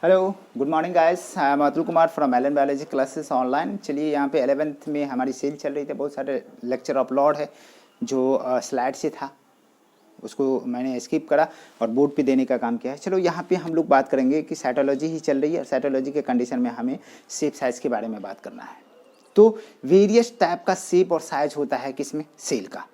Hello, good morning guys. I am Atul Kumar from Allen biology classes online. चलिए, यहाँ पे 11th में हमारी सेल चल रही थी, बहुत सारे लेक्चर अपलोड है जो स्लाइड से था, उसको मैंने स्किप करा और बोर्ड पे देने का काम किया है। चलो, यहाँ पे हम लोग बात करेंगे कि साइटोलॉजी ही चल रही है और साइटोलॉजी के कंडीशन में हमें शेप साइज़ के बारे में बात करना है। तो वेरियस टाइप का शेप और साइज होता है किसमें, सेल का।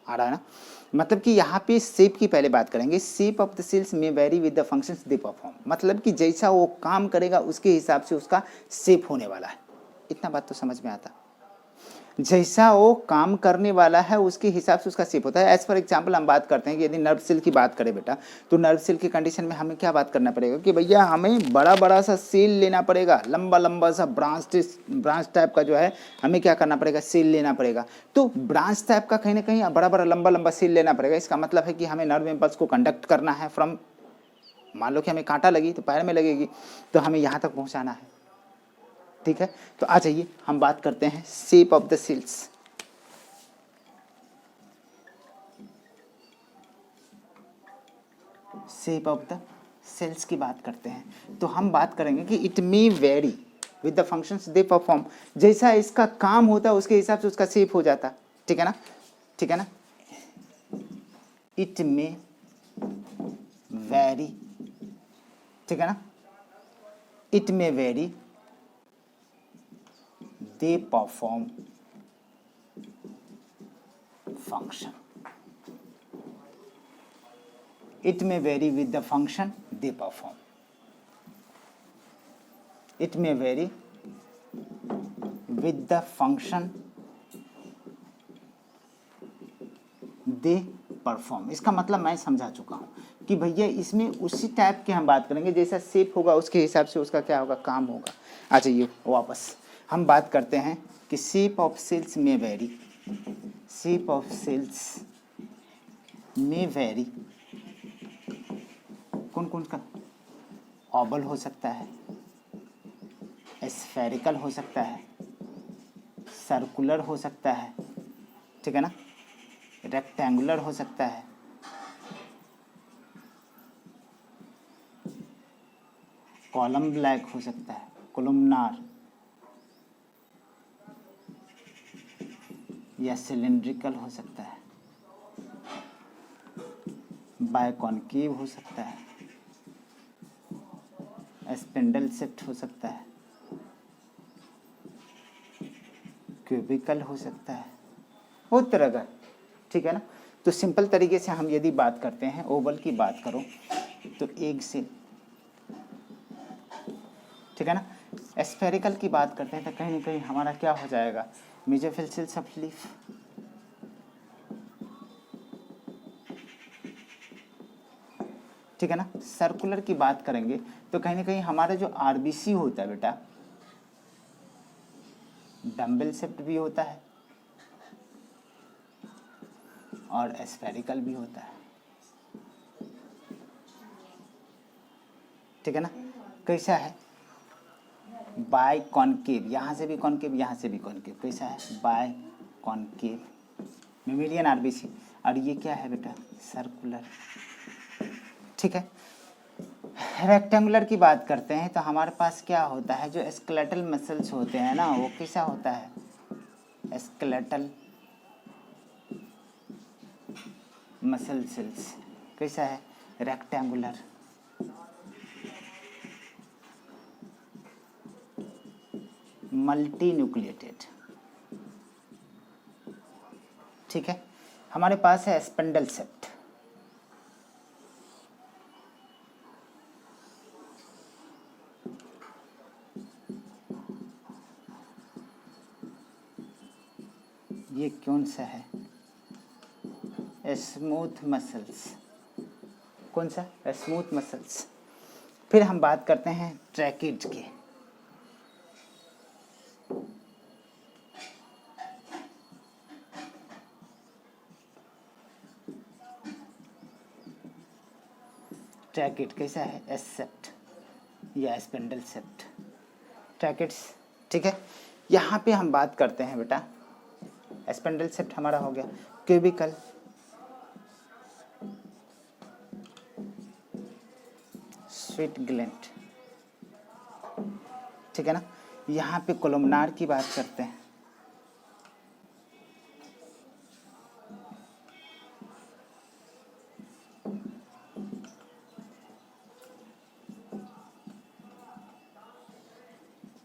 आ रहा है ना, मतलब कि यहाँ पे शेप की पहले बात करेंगे। शेप ऑफ द सेल्स में very with the functions they perform, मतलब कि जैसा वो काम करेगा उसके हिसाब से उसका शेप होने वाला है। इतना बात तो समझ में आता। जैसा वो काम करने वाला है उसके हिसाब से उसका शेप होता है। एज फॉर एग्जाम्पल हम बात करते हैं कि यदि नर्व सेल की बात करें बेटा, तो नर्व सेल की कंडीशन में हमें क्या बात करना पड़ेगा कि भैया हमें बड़ा बड़ा सा सेल लेना पड़ेगा, लंबा लंबा सा ब्रांच टाइप का जो है हमें क्या करना पड़ेगा, सेल लेना पड़ेगा। तो ब्रांच टाइप का कहीं ना कहीं बड़ा बड़ा लंबा लंबा सेल लेना पड़ेगा। इसका मतलब है कि हमें नर्व इम्पल्स को कंडक्ट करना है फ्रॉम, मान लो कि हमें कांटा लगी तो पैर में लगेगी, तो हमें यहाँ तक पहुँचाना है। ठीक है, तो आ जाइए हम बात करते हैं shape of the cells. Shape of the cells की बात करते हैं तो हम बात करेंगे कि it may vary with the functions they perform. जैसा इसका काम होता है उसके हिसाब से उसका शेप हो जाता। ठीक है ना, ठीक है ना। इट मे वेरी, ठीक है ना, it may very they perform function. It may vary with the function they perform. It may vary with the function they perform। इसका मतलब मैं समझा चुका हूँ कि भैया इसमें उसी टाइप के हम बात करेंगे, जैसा शेप होगा उसके हिसाब से उसका क्या होगा, काम होगा। आ जाइए वापस हम बात करते हैं कि शेप ऑफ सेल्स में वेरी, शेप ऑफ सेल्स में वेरी कौन कौन का, ओवल हो सकता है, स्फेरिकल हो सकता है, सर्कुलर हो सकता है, ठीक है ना, रेक्टेंगुलर हो सकता है, कॉलम ब्लैक हो सकता है, कोलुमनार, या सिलिंड्रिकल हो सकता है, बायकॉन्केव हो सकता है, स्पिंडल शेप्ड हो सकता है, क्यूबिकल हो सकता है, बहुत तरह का। ठीक है ना, तो सिंपल तरीके से हम यदि बात करते हैं, ओवल की बात करो तो एग से, ठीक है ना, स्फेरिकल की बात करते हैं तो कहीं ना कहीं हमारा क्या हो जाएगा, मेसोफिल सेल्स ऑफ लीफ, ठीक है ना। सर्कुलर की बात करेंगे तो कहीं ना कहीं हमारा जो आरबीसी होता है बेटा, डम्बल शेप्ड भी होता है और स्फेरिकल भी होता है। ठीक है ना, कैसा है, बाय कॉन्केव, यहाँ से भी कॉन्केव, यहाँ से भी कॉन्केव, कैसा है, बाय कॉन्केव मेमिलियन आरबीसी। और ये क्या है बेटा, सर्कुलर। ठीक है, रेक्टेंगुलर की बात करते हैं तो हमारे पास क्या होता है, जो स्केलेटल मसल्स होते हैं ना, वो कैसा होता है, स्केलेटल मसल सेल्स, कैसा है, रेक्टेंगुलर। Multi nucleated. ठीक है, हमारे पास है स्पिंडल शेप्ड, ये कौन सा है, स्मूथ मसल्स, कौन सा, स्मूथ मसल्स। फिर हम बात करते हैं ट्रैकिड के, ट्रैकिड कैसा है, एस सेप्ट या स्पिंडल सेप्ट, ट्रैकिड्स। ठीक है, यहाँ पे हम बात करते हैं बेटा, स्पिंडल सेप्ट हमारा हो गया, क्यूबिकल, स्वीट ग्लैंड, ठीक है ना। यहाँ पे कोलमनार की बात करते हैं।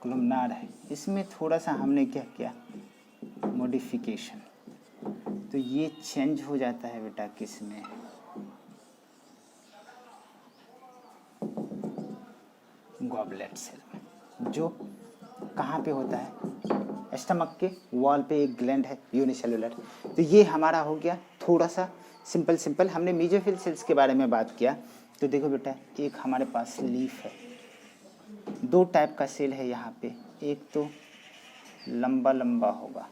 कोलमनार है, इसमें थोड़ा सा हमने क्या किया, मॉडिफिकेशन, तो ये चेंज हो जाता है बेटा किसमें, गॉबलेट सेल में, जो कहाँ पे होता है, स्टमक के वॉल पे एक ग्लैंड है यूनिसेलुलर। तो ये हमारा हो गया थोड़ा सा सिंपल। हमने मेसोफिल सेल्स के बारे में बात किया। तो देखो बेटा, एक हमारे पास लीफ है, दो टाइप का सेल है यहाँ पे, एक तो लंबा लंबा होगा,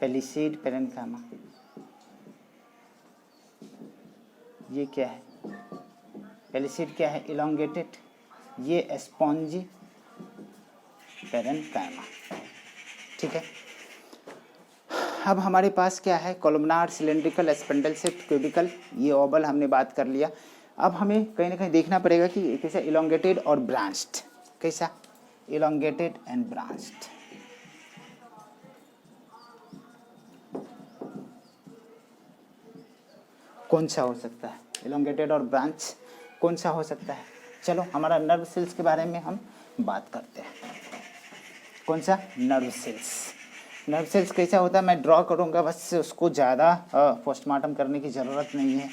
पेलिसेड पेरेन्काइमा, ये क्या है, पेलिसेड क्या है, इलोंगेटेड, ये स्पॉन्जी पेरेन्काइमा, ठीक है। अब हमारे पास क्या है, columnar, cylindrical, spindle shaped, cubical, ये ओवल हमने बात कर लिया। अब हमें कहीं ना कहीं देखना पड़ेगा कि कैसा इलोंगेटेड और ब्रांच्ड, कैसा इलोंगेटेड एंड ब्रांच्ड। कौन सा हो सकता है, इलोंगेटेड और ब्रांच कौन सा हो सकता है। चलो हमारा नर्व सेल्स के बारे में हम बात करते हैं। कौन सा, नर्व सेल्स। नर्व सेल्स कैसा होता है मैं ड्रॉ करूँगा, बस उसको ज़्यादा पोस्टमार्टम करने की ज़रूरत नहीं है।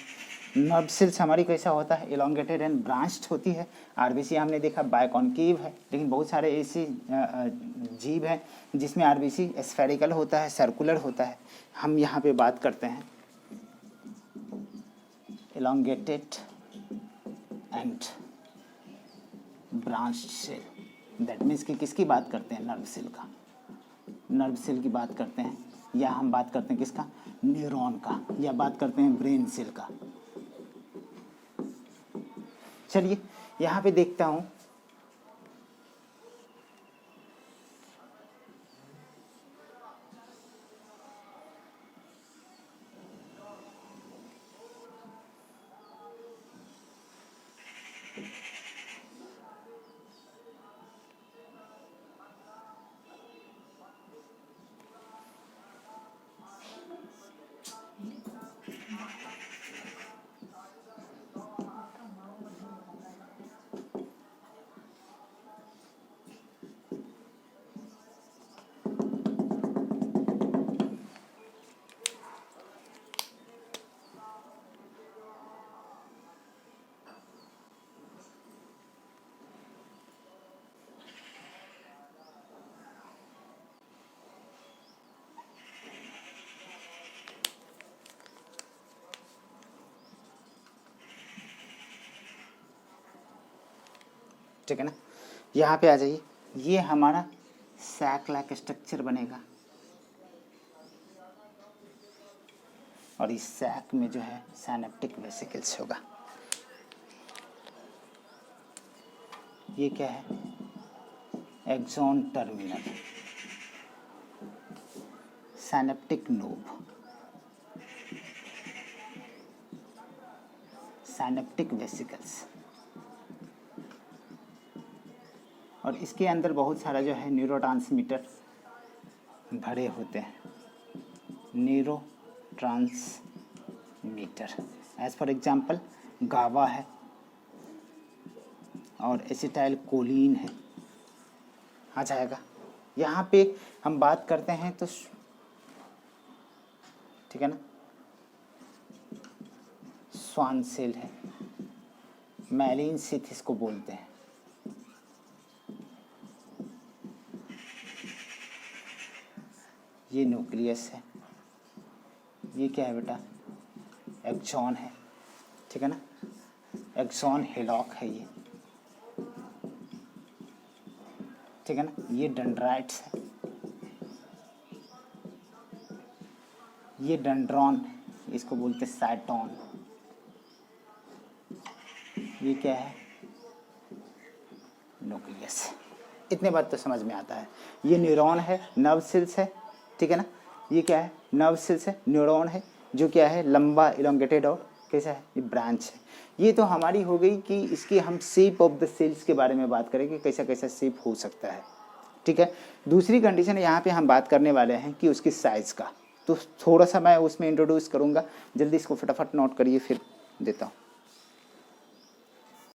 नर्व सेल्स हमारी कैसा होता है, इलोंगेटेड एंड ब्रांच्ड होती है। आरबीसी हमने देखा बायकॉन्केव है, लेकिन बहुत सारे ऐसे जीव हैं जिसमें आरबीसी स्फेरिकल होता है, सर्कुलर होता है। हम यहाँ पे बात करते हैं elongated and branched cell, that means कि किसकी बात करते हैं, नर्व सेल का, नर्व सेल की बात करते हैं, या हम बात करते हैं किसका, न्यूरॉन का, या बात करते हैं ब्रेन सेल का। चलिए यहाँ पे देखता हूँ, ठीक है ना। यहाँ पे आ जाइए, ये हमारा सैक लाइक स्ट्रक्चर बनेगा, और इस सैक में जो है साइनेप्टिक वेसिकल्स होगा। ये क्या है, axon terminal, synaptic knob, synaptic vesicles, और इसके अंदर बहुत सारा जो है न्यूरोट्रांसमीटर भरे होते हैं, neuro transmitter, as for example गावा है और एसिटाइल कोलिन है, आ जाएगा। यहाँ पे हम बात करते हैं तो ठीक है ना, स्वान सेल है, मैलिन सिथ इसको बोलते हैं। ये न्यूक्लियस है, ये क्या है बेटा, एक्सॉन है, ठीक है ना, एक्सॉन हेलॉक है ये, ठीक है ना। ये डेंड्राइट्स है, ये डेंड्रॉन, इसको बोलते हैं साइटोन। ये क्या है, न्यूक्लियस। इतने बात तो समझ में आता है। ये न्यूरॉन है, नर्व सेल्स है, ठीक है ना। ये क्या है, नर्व सेल्स है, न्यूरॉन है, जो क्या है लंबा इलोंगेटेड और कैसा है, ये ब्रांच है। ये तो हमारी हो गई कि इसकी हम शेप ऑफ द सेल्स के बारे में बात करें कि कैसा कैसा शेप हो सकता है, ठीक है। दूसरी कंडीशन यहाँ पे हम बात करने वाले हैं कि उसकी साइज़ का, तो थोड़ा सा मैं उसमें इंट्रोड्यूस करूँगा, जल्दी इसको फटाफट नोट करिए फिर देता हूँ।